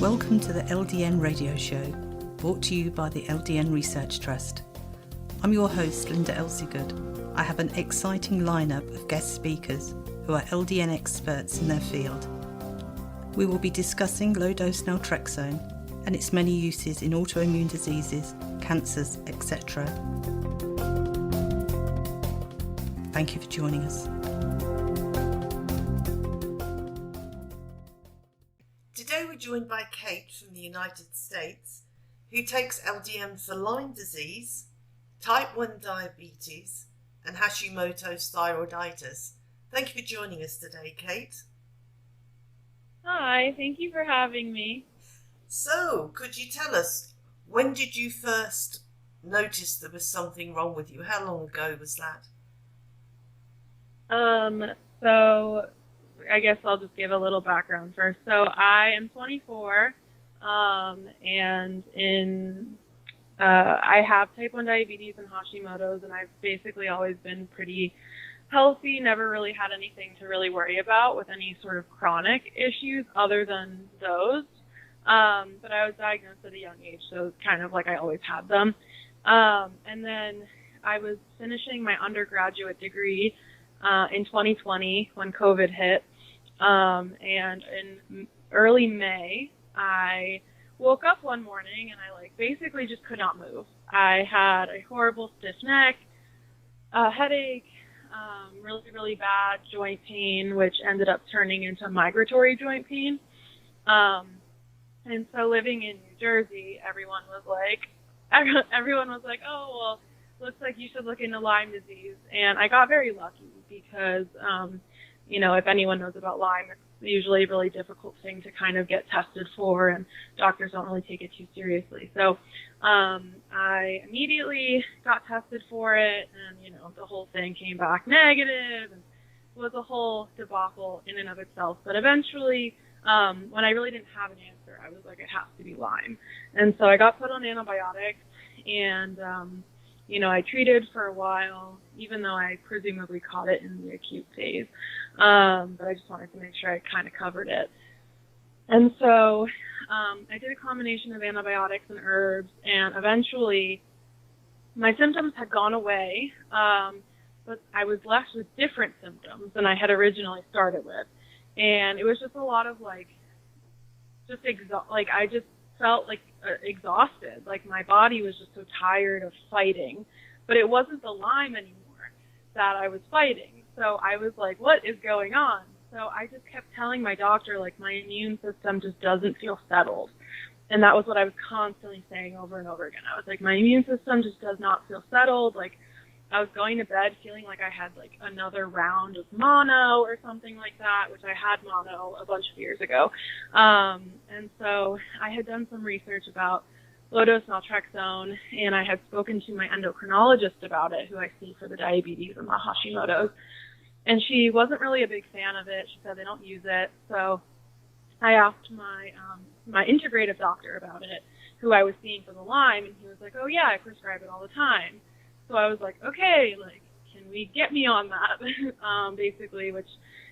Welcome to the LDN radio show, brought to you by the LDN Research Trust. I'm your host, Linda Elsiegood. I have an exciting lineup of guest speakers who are LDN experts in their field. We will be discussing low-dose Naltrexone and its many uses in autoimmune diseases, cancers, etc. Thank you for joining us. Today we're joined by Kate from the United States, who takes LDN for Lyme disease, type 1 diabetes, and Hashimoto's thyroiditis. Thank you for joining us today, Kate. Hi, thank you for having me. So, could you tell us, when did you first notice there was something wrong with you? How long ago was that? So I guess I'll just give a little background first. So I am 24, and I have type 1 diabetes and Hashimoto's, and I've basically always been pretty healthy, never really had anything to really worry about with any sort of chronic issues other than those. But I was diagnosed at a young age, so it's kind of like I always had them. And then I was finishing my undergraduate degree in 2020 when COVID hit. And in early May, I woke up one morning and I basically just could not move. I had a horrible stiff neck, a headache, really, really bad joint pain, which ended up turning into migratory joint pain. And so living in New Jersey, everyone was like, oh, well, looks like you should look into Lyme disease. And I got very lucky because, if anyone knows about Lyme, it's usually a really difficult thing to kind of get tested for, and doctors don't really take it too seriously. So I immediately got tested for it, and, the whole thing came back negative, and it was a whole debacle in and of itself. But eventually, when I really didn't have an answer, I was like, it has to be Lyme. And so I got put on antibiotics, and I treated for a while, even though I presumably caught it in the acute phase. But I just wanted to make sure I kind of covered it. And so I did a combination of antibiotics and herbs, and eventually my symptoms had gone away, but I was left with different symptoms than I had originally started with. And it was just a lot of I just felt exhausted. Like my body was just so tired of fighting, but it wasn't the Lyme anymore that I was fighting. So I was like, what is going on? So I just kept telling my doctor, my immune system just doesn't feel settled. And that was what I was constantly saying over and over again. I was like, my immune system just does not feel settled. I was going to bed feeling like I had another round of mono or something like that, which I had mono a bunch of years ago. And so I had done some research about low-dose naltrexone, and I had spoken to my endocrinologist about it, who I see for the diabetes and the Hashimoto's. And she wasn't really a big fan of it. She said they don't use it. So I asked my integrative doctor about it, who I was seeing for the Lyme, and he was like, oh yeah, I prescribe it all the time. So I was like, okay, can we get me on that? Basically, which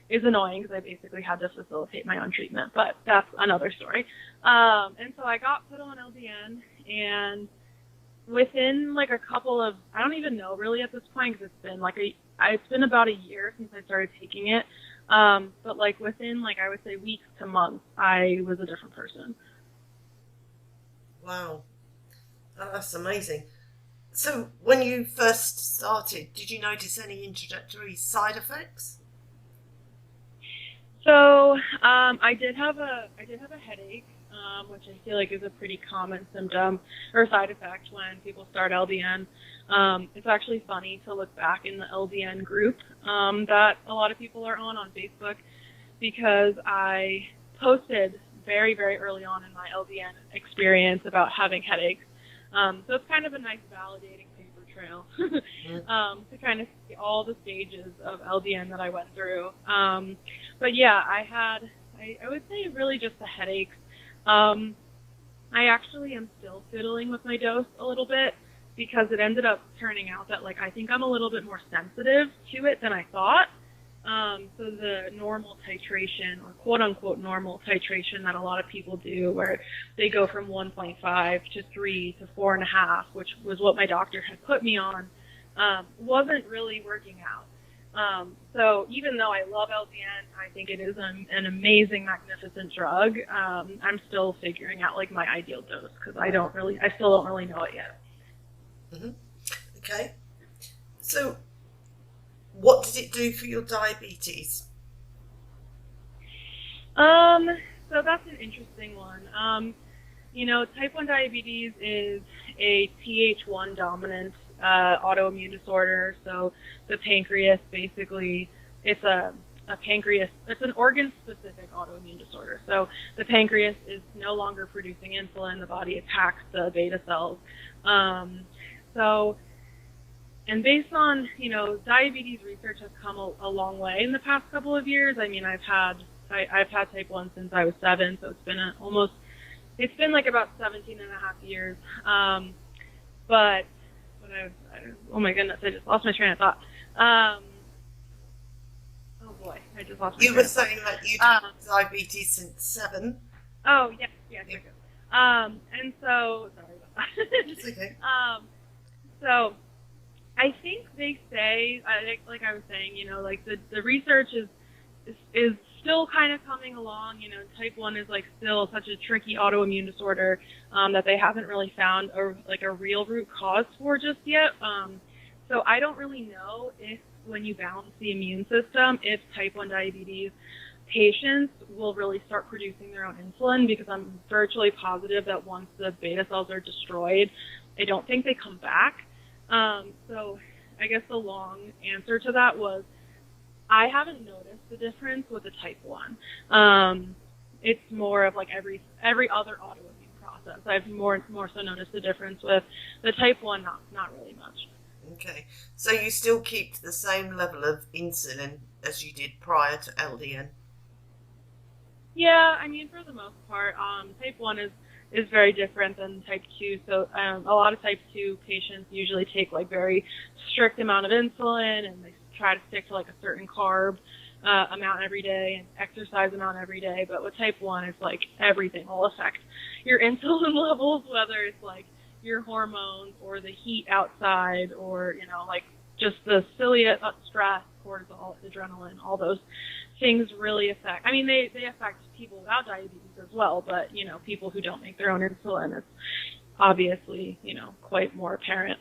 is annoying because I basically had to facilitate my own treatment, but that's another story. And so I got put on LDN, and within a couple of, I don't even know really at this point because it's been about a year since I started taking it. But within I would say weeks to months, I was a different person. Wow. Oh, that's amazing. So when you first started, did you notice any introductory side effects? So I did have a headache, which I feel like is a pretty common symptom or side effect when people start LDN. It's actually funny to look back in the LDN group that a lot of people are on Facebook, because I posted very, very early on in my LDN experience about having headaches. So it's kind of a nice validating paper trail to kind of see all the stages of LDN that I went through. But yeah, I would say really just the headaches. I actually am still fiddling with my dose a little bit, because it ended up turning out that I think I'm a little bit more sensitive to it than I thought. So the normal titration, or quote-unquote normal titration that a lot of people do, where they go from 1.5 to 3 to 4.5, which was what my doctor had put me on, wasn't really working out. So even though I love LDN, I think it is an amazing, magnificent drug. I'm still figuring out like my ideal dose, because I still don't really know it yet. Mm-hmm. Okay. So what did it do for your diabetes? So that's an interesting one. Type 1 diabetes is a Th1 dominant autoimmune disorder. So the pancreas, basically, it's an organ-specific autoimmune disorder. So the pancreas is no longer producing insulin. The body attacks the beta cells. And based on, diabetes research has come a long way in the past couple of years. I mean, I've had type 1 since I was 7, so it's been like about 17 and a half years. Oh my goodness, I just lost my train of thought. Oh boy, I just lost my train of thought. You were saying that you'd had diabetes since 7. Oh, yes. And so, sorry about that. It's okay. So I think they say, like I was saying, like the research is still kind of coming along. Type 1 is like still such a tricky autoimmune disorder that they haven't really found a real root cause for just yet. So I don't really know if, when you balance the immune system, if type 1 diabetes patients will really start producing their own insulin, because I'm virtually positive that once the beta cells are destroyed, I don't think they come back. So I guess the long answer to that was, I haven't noticed the difference with the type 1. It's more of like every other autoimmune process. I've more so noticed the difference with the type 1, not really much. Okay. So you still keep the same level of insulin as you did prior to LDN? Yeah, I mean, for the most part, type 1 is very different than type 2. So a lot of type 2 patients usually take like very strict amount of insulin, and they try to stick to like a certain carb amount every day and exercise amount every day. But with type 1, it's like everything will affect your insulin levels, whether it's like your hormones or the heat outside, or like just the cilia, stress, cortisol, adrenaline, all those things really affect. I mean, they affect people without diabetes as well, but people who don't make their own insulin, it's obviously quite more apparent.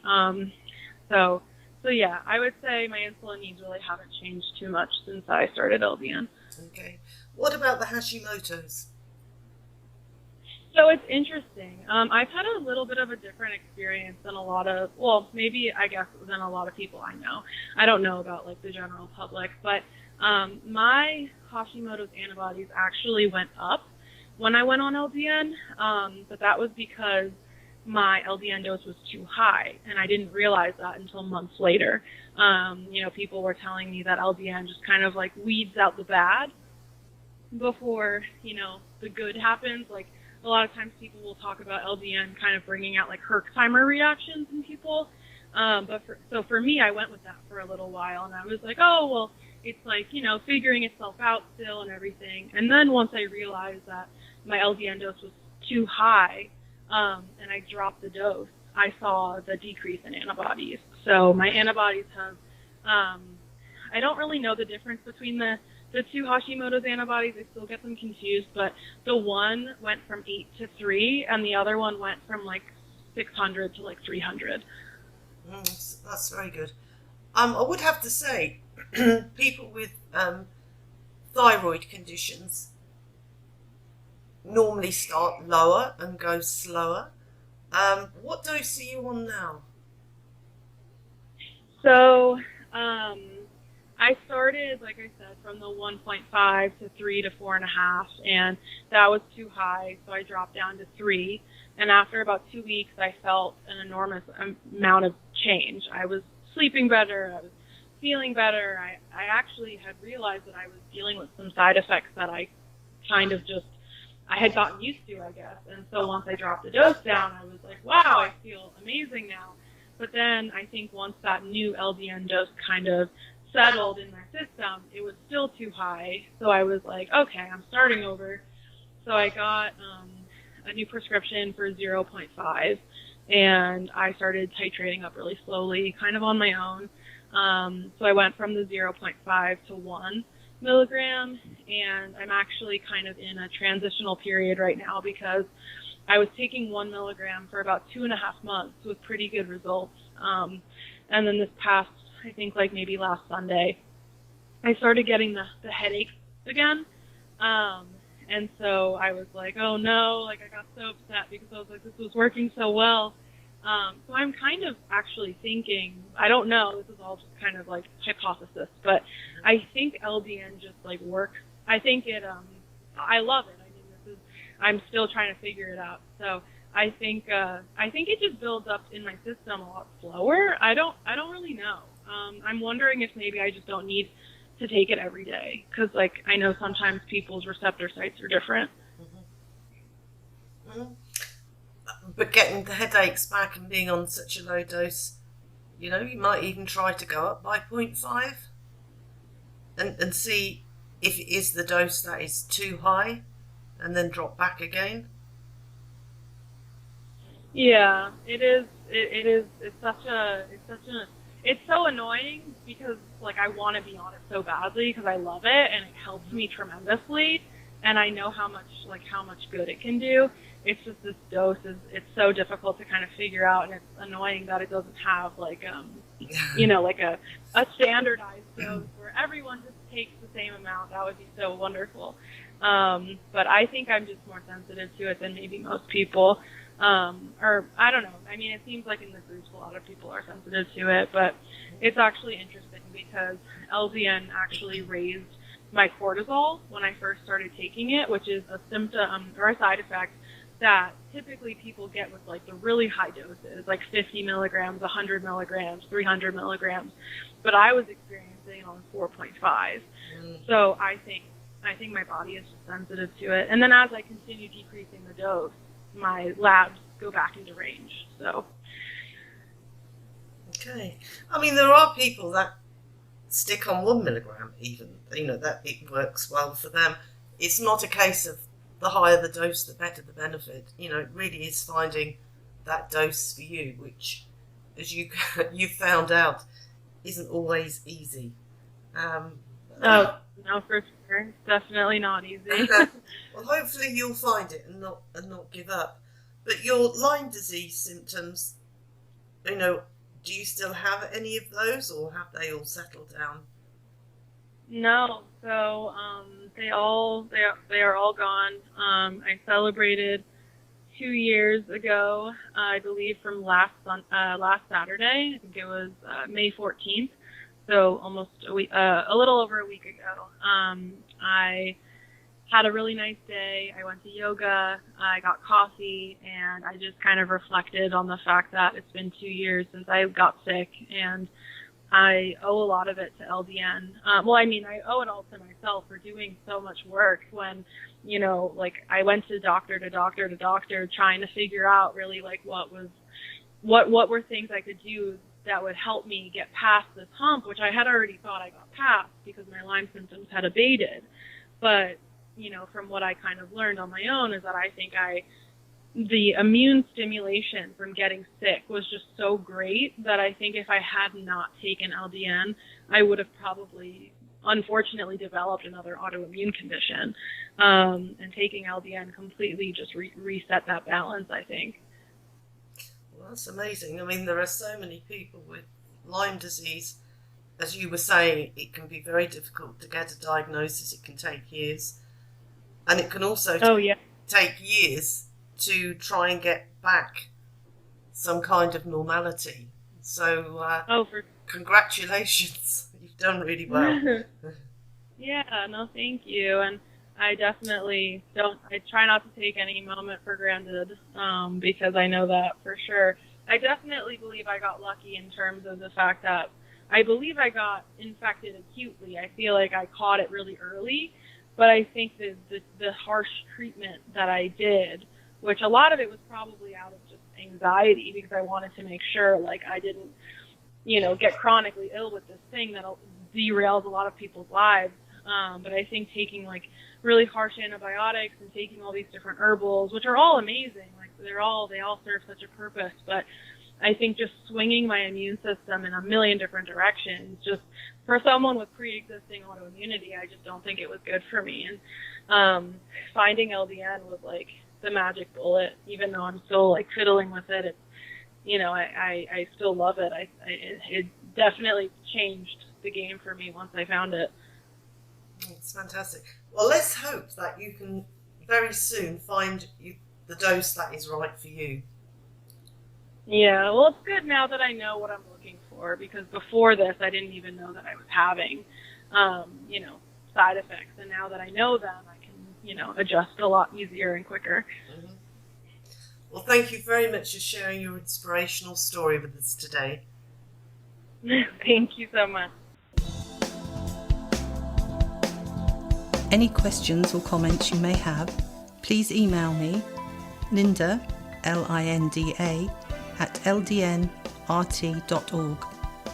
So yeah, I would say my insulin needs really haven't changed too much since I started LDN. Okay. What about the Hashimoto's? So it's interesting. I've had a little bit of a different experience than a lot of, than a lot of people I know. I don't know about like the general public, but my Hashimoto's antibodies actually went up when I went on LDN, but that was because my LDN dose was too high, and I didn't realize that until months later. People were telling me that LDN just kind of like weeds out the bad before, the good happens. Like, a lot of times people will talk about LDN kind of bringing out like Herxheimer reactions in people. So for me, I went with that for a little while, and I was like, oh, well, it's like, figuring itself out still and everything. And then once I realized that my LDN dose was too high, and I dropped the dose, I saw the decrease in antibodies. So my antibodies have, I don't really know the difference between the two Hashimoto's antibodies. I still get them confused, but the one went from 8 to 3, and the other one went from like 600 to like 300. That's very good. I would have to say, people with thyroid conditions normally start lower and go slower. What dose are you on now? So I started, like I said, from the 1.5 to 3 to 4.5, and that was too high, so I dropped down to 3. And after about 2 weeks, I felt an enormous amount of change. I was sleeping better. I was feeling better. I actually had realized that I was dealing with some side effects that I kind of just, I had gotten used to, I guess. And so once I dropped the dose down, I was like, wow, I feel amazing now. But then I think once that new LDN dose kind of settled in my system, it was still too high. So I was like, okay, I'm starting over. So I got a new prescription for 0.5, and I started titrating up really slowly, kind of on my own. So I went from the 0.5 to 1 milligram, and I'm actually kind of in a transitional period right now because I was taking 1 milligram for about 2.5 months with pretty good results. And then this past, I think like maybe last Sunday, I started getting the headaches again. And so I was like, oh no, like I got so upset because I was like, this was working so well. So I'm kind of actually thinking, I don't know, this is all just kind of like hypothesis, but I think LDN just like works. I think it, I love it. I mean, I'm still trying to figure it out. So I think it just builds up in my system a lot slower. I don't really know. I'm wondering if maybe I just don't need to take it every day, because like I know sometimes people's receptor sites are different. Mm-hmm. But getting the headaches back and being on such a low dose, you might even try to go up by 0.5 and see if it is the dose that is too high, and then drop back again. Yeah, it is. It's so annoying because like I want to be on it so badly because I love it and it helps me tremendously, and I know how much good it can do. It's just this dose it's so difficult to kind of figure out, and it's annoying that it doesn't have like like a standardized dose where everyone just takes the same amount. That would be so wonderful. But I think I'm just more sensitive to it than maybe most people. Or I don't know. I mean, it seems like in the groups a lot of people are sensitive to it, but it's actually interesting because LDN actually raised my cortisol when I first started taking it, which is a symptom or a side effect that typically people get with like the really high doses, like 50 milligrams, 100 milligrams, 300 milligrams. But I was experiencing on 4.5. So I think my body is just sensitive to it. And then as I continue decreasing the dose, my labs go back into range. So. Okay. I mean, there are people that stick on 1 milligram even, that it works well for them. It's not a case of the higher the dose, the better the benefit. It really is finding that dose for you, which, as you found out, isn't always easy. No, for sure. It's definitely not easy. Well, hopefully you'll find it and not give up. But your Lyme disease symptoms, do you still have any of those, or have they all settled down? No, so they are all gone. I celebrated 2 years ago, I believe, from last Saturday. I think it was May 14th. So almost a week, a little over a week ago. I had a really nice day. I went to yoga, I got coffee, and I just kind of reflected on the fact that it's been 2 years since I got sick, and I owe a lot of it to LDN. I owe it all to myself for doing so much work when, I went to doctor trying to figure out really like what were things I could do that would help me get past this hump, which I had already thought I got past because my Lyme symptoms had abated. But, from what I kind of learned on my own is that I think the immune stimulation from getting sick was just so great that I think if I had not taken LDN, I would have probably, unfortunately, developed another autoimmune condition. And taking LDN completely just reset that balance, I think. Well, that's amazing. I mean, there are so many people with Lyme disease. As you were saying, it can be very difficult to get a diagnosis. It can take years. And it can also take years to try and get back some kind of normality. So, congratulations. You've done really well. Yeah, no, thank you. And I definitely I try not to take any moment for granted, because I know that for sure. I definitely believe I got lucky in terms of the fact that I believe I got infected acutely. I feel like I caught it really early, but I think the harsh treatment that I did, which a lot of it was probably out of just anxiety because I wanted to make sure like I didn't, get chronically ill with this thing that derails a lot of people's lives. But I think taking like really harsh antibiotics and taking all these different herbals, which are all amazing, like they all serve such a purpose, but I think just swinging my immune system in a million different directions, just for someone with pre-existing autoimmunity, I just don't think it was good for me. And finding LDN was like the magic bullet, even though I'm still like fiddling with it. It's, you know, I still love it. It definitely changed the game for me once I found it. It's fantastic. Well, let's hope that you can very soon find the dose that is right for you. Yeah, well, it's good now that I know what I'm looking for, because before this, I didn't even know that I was having, you know, side effects. And now that I know them, I can, you know, adjust a lot easier and quicker. Mm-hmm. Well, thank you very much for sharing your inspirational story with us today. Thank you so much. Any questions or comments you may have, please email me, Linda, Linda, at ldnrt.org.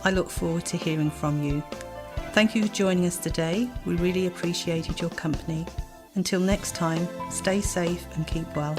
I look forward to hearing from you. Thank you for joining us today. We really appreciated your company. Until next time, stay safe and keep well.